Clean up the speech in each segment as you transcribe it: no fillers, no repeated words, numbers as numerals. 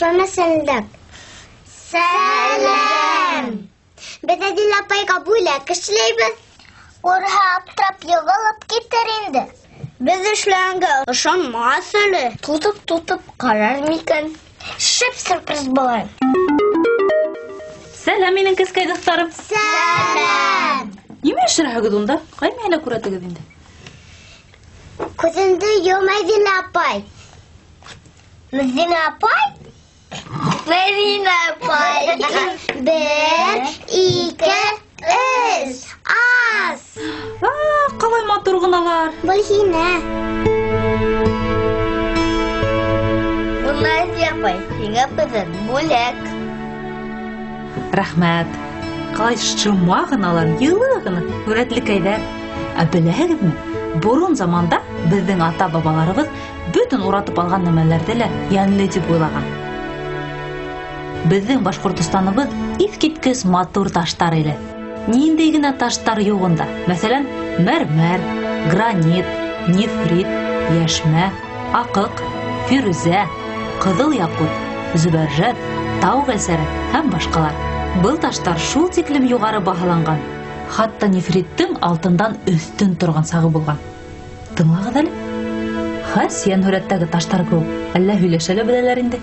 Башлана сәлем. Сәлем. Без Әдил апайга бүләк эшләйбез. Урха аптырап югалып китер инде. Без эшләнгә ышанмас әле. Тутып карар микән? Шәп сюрприз булыр. Сәлам, минең кескәй дусларым. Сәлам. Нимә эшләргә унда? Кайма әле күрәтегез инде. Күземде йомайдың апай. Мәдинә апай? Мәдинә апай. 1, 2, 3. Ас. Калай матур гыналар. Булһина. Мәдинә апай, сиңа бездән бүләк. Рәхмәт. Калай шыма гыналар, йылы гына. Күрәтлекәйдәр. Ә беләһегезме? Бурун заманда безнең ата-бабаларыбыз бүтән уратып алган нәмәләрдә лә янлы дип уйлаган. Безнең Башкортстаныбыз искиткеч матур таштар иле. Ниндәй генә таштар югында. Мәсәлән, мәрмәр, гранит, нефрит, яшмә, акык, фирүзә, кызыл якут, зөбәрҗәт, тау гәсәре һәм башкалар. Был таштар шул тиклем югары баһаланган. Хатта нефриттің алтындан өстін тұрған сағы болған. Тыңлағыз әлі? Хасиян хүрәттәге таштар көп. Әллә һөйләшәле беләләр инде.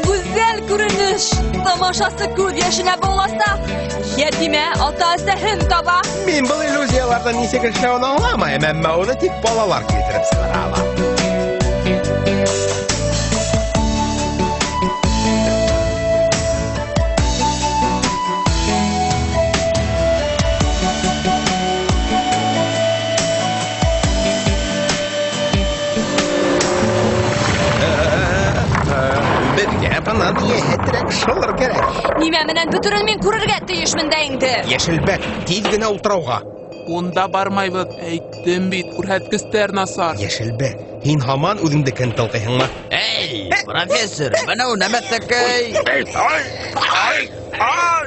Güzel görünüş. Тамашасы күз яшенә булмаса, ятимә ата-әсә һәм таба. Мин был иллюзиялардан ничек эшләвен аңламайм, әмма уны тик балалар китереп сыгыралар. Безгә бынан яһәтрәк шулыр кирәк. Нимә менән бөтерен мин күрергә тиешмен дә инде. Яшелбәк, тиз генә утрауга. Унда бармайбыз, әйттем бит, күрһәткестәр насар. Яшелбәк, һин һаман үзеңдекен тылгыйһыңмы? Эй, профессор, бынау нәмәтәкәй.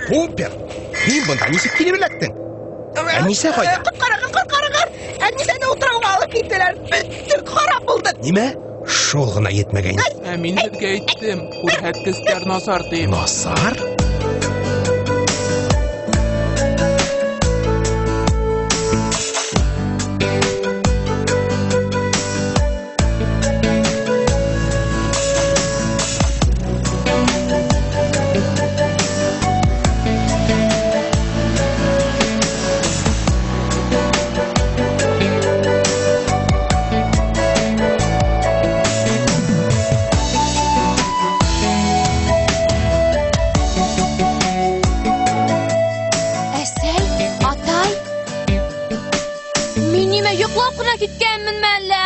Купер, һин бында ничек килеп эләктең? Әнисә кайда? Карагыз. Әнисәне утрауга алып киттеләр. Бөтен харап булды. Нимә? Шул гына етмәгән. Ә мин һеҙгә әйттем, күрһәткестәр насар тием. Насар? Йоклап кына киткәнмен мәллә.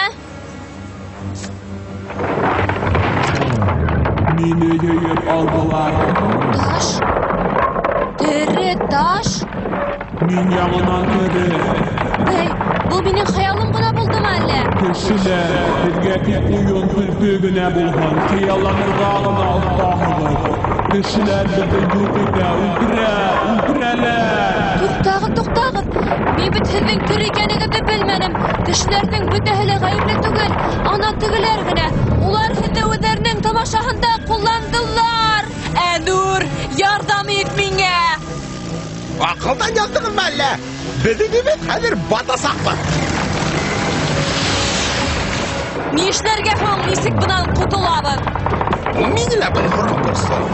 Мине йыйып алдылар. Таш. Тере таш. Мин яңынан тере. Эй, бу минең хыялым гына булдымы әллә? Кешеләр, һеҙгә тик уйын көлке генә булһын. Хыялланырга гына оҫтаһығыҙ. Кешеләр беҙҙе юҡ итә, үлтерәләр. Туктагыҙ. Мин бит һеҙҙең тере икәнегеҙҙе белмәнем. Кешеләрҙең бөтәһе лә ғәйепле түгел. Ана тегеләр генә. Улар һеҙҙе үҙҙәренең тамашаһында ҡулландылар. Әнүр, ярҙам ит миңә. Аҡылдан яздығыҙмы әллә? Беҙҙегеҙ хәҙер батасаҡбыҙ. Ни эшләргә һуң, нисек бынан ҡотолабыҙ? Мин лә был һорап торсом.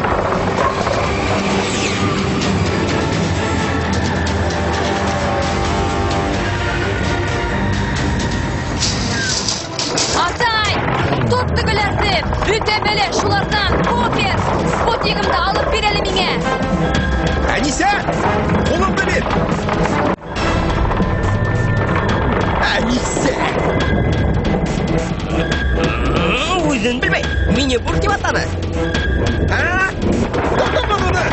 Атай, тот тегеләрҙе. Бөтә бәлә шуларҙан. Купер, спутнигымды алып бир әле миңә. Әнисә, ҡулымды бир. Әнисә. Үҙен белмәй, мине бур тип атаны. Тотоғын уны.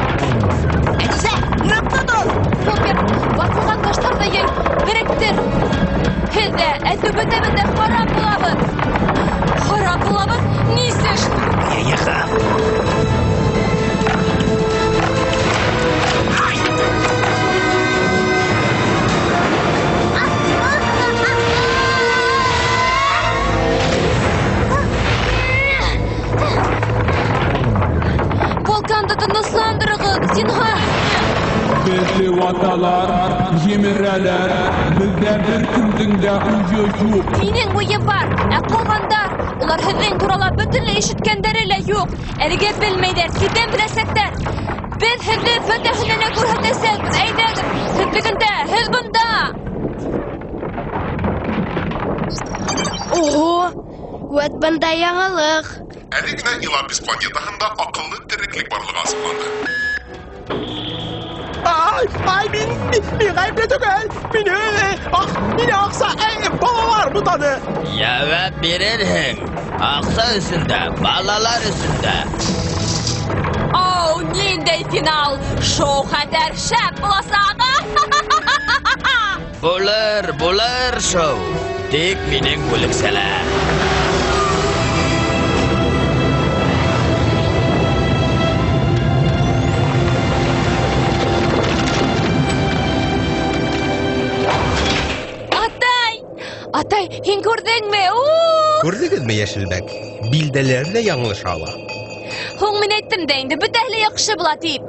Әнисә, ныҡ тотон. Купер, ватылған таштарҙы йый, беректер. Һеҙ ҙә әтү бөтәбеҙ ҙә харап булабыҙ. Харап булабыҙ? Нисек? Йыйыға. Ышанды тынысландырығыз, зинһар. Безле ваталар, җимерәләр, бездә бер кемдең дә уҗы юк. Минең уйым бар, ә калгандар, улар һеҙҙең турала бөтөнләй ишеткәндәре лә юк. Әлегә белмәйҙәр, сиҙҙән беләсәктәр. Беҙ һеҙҙе фәтәхенә күрһәтәсәкбеҙ, әйҙәгеҙ, һеҙҙегендә, һеҙ бында. Ого, вәт бында яңылык. Әле генә Илабис планетаһында акыллы тереклек барлыгы асыҡланды. Ay, min гаепле түгел. Мине аҡса, балалар бутаны. Яуап бирерһең. Аҡса өсөндә, балалар өсөндә. Оу, ниндәй финал! Шоу хәтәр шәп буласаҡ! Булыр шоу. Тик минең бүлексәлә. Атай, һин күрҙеңме? Күрҙегеҙме, Йәшелбәк? Билдәләр ҙә яңылыша ала. Һуң мин әйттем дә инде, бөтәһе лә яҡшы була тип.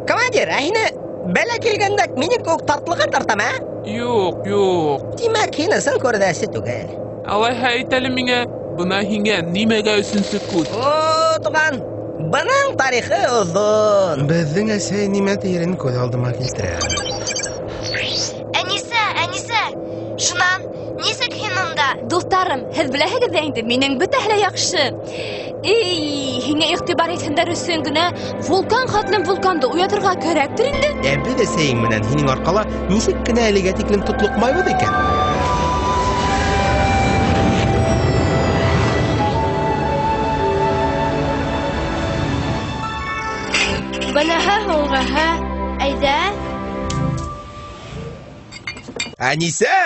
Командир, һине бәлә килгәндә минең кеүек татлыға тартам, ә? Юк. Тимәк, һин ысын күрҙәсе түгел. Алайһа әйт әле миңә, бына һиңә нимәгә өсөнсө күҙ? О, туған, бының тарихы оҙон. Беҙҙең әсәй нимә тиерен күҙ алдыма килтерә. Әнисә, шунан, нисек һин унда? Дуҫтарым, һеҙ беләһегеҙ ҙә инде, минең бөтәһе лә яҡшы. Һиңә иғтибар итһендәр өсөн генә вулкан хәтлем вулканды уятырға кәрәктер инде. Беҙ әсәйең менән һинең арҡала нисек кенә әлегә тиклем тотлоҡмайбыҙ икән? Быныһы һуңғыһы, әйҙә. Әнисә!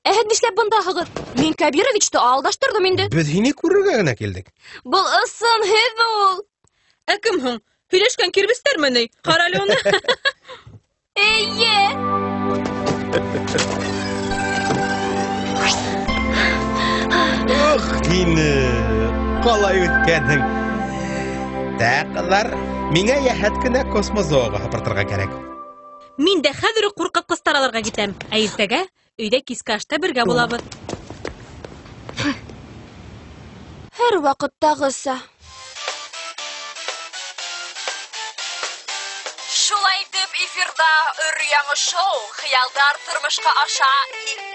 Һеҙ нишләп бындаһығыҙ? Мин Кәбировичты алдаштырҙым инде. Беҙ һине күрергә генә килдек. Был ысын һеҙме ул? Ә кем һуң? Һөйләшкән кирбестәрме ни? Ҡарале уны. Эйе. Ох, һине! Ҡалай үткәнһең. Ҡыҙҙар, миңә йәһәт кенә космозооға һыпыртырға кәрәк. Мин дә хәҙер үк ҡурҡаҡ ҡостар алырға китәм. Ә иртәгә өйҙә киске ашта бергә булабыҙ. Һәр ваҡыттағыса. Шулай итеп, эфирда өр-яңы шоу «Хыялдар тормошҡа аша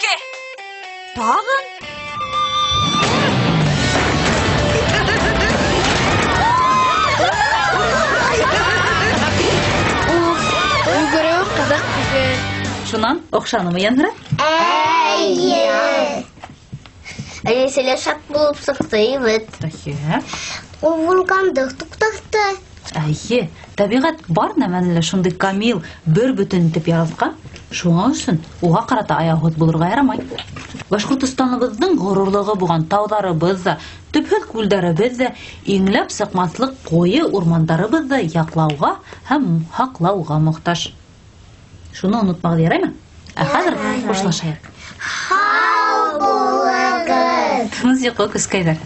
2». Тағын? Йүгереү ҡыҙыҡ түгел. Шунан, оҡшанымы Йәнһирә? Әйе. Әнисәлә шәп булып сыҡты, ебет. Ул вулканды туҡтатты. Әйе, тәбиғәт бар нәмәне лә шундай камил, бер бөтөн итеп яратҡан. Шуңа өсөн уға ҡарата аяуһыҙ булырға ярамай. Башҡортостаныбыҙҙың ғорурлығы булған тауҙарыбыҙ ҙа, төпһөҙ күлдәребеҙ ҙә, иңләп сыҡмаҫлыҡ ҡуйы урмандарыбыҙ ҙа яҡлауға һәм һаҡлауға мохтаж. Шуны онотмағыҙ, яраймы? Ә хәҙер хушлашайыҡ. Һау булығыҙ. Тыныс йоҡо, көскәйҙәр.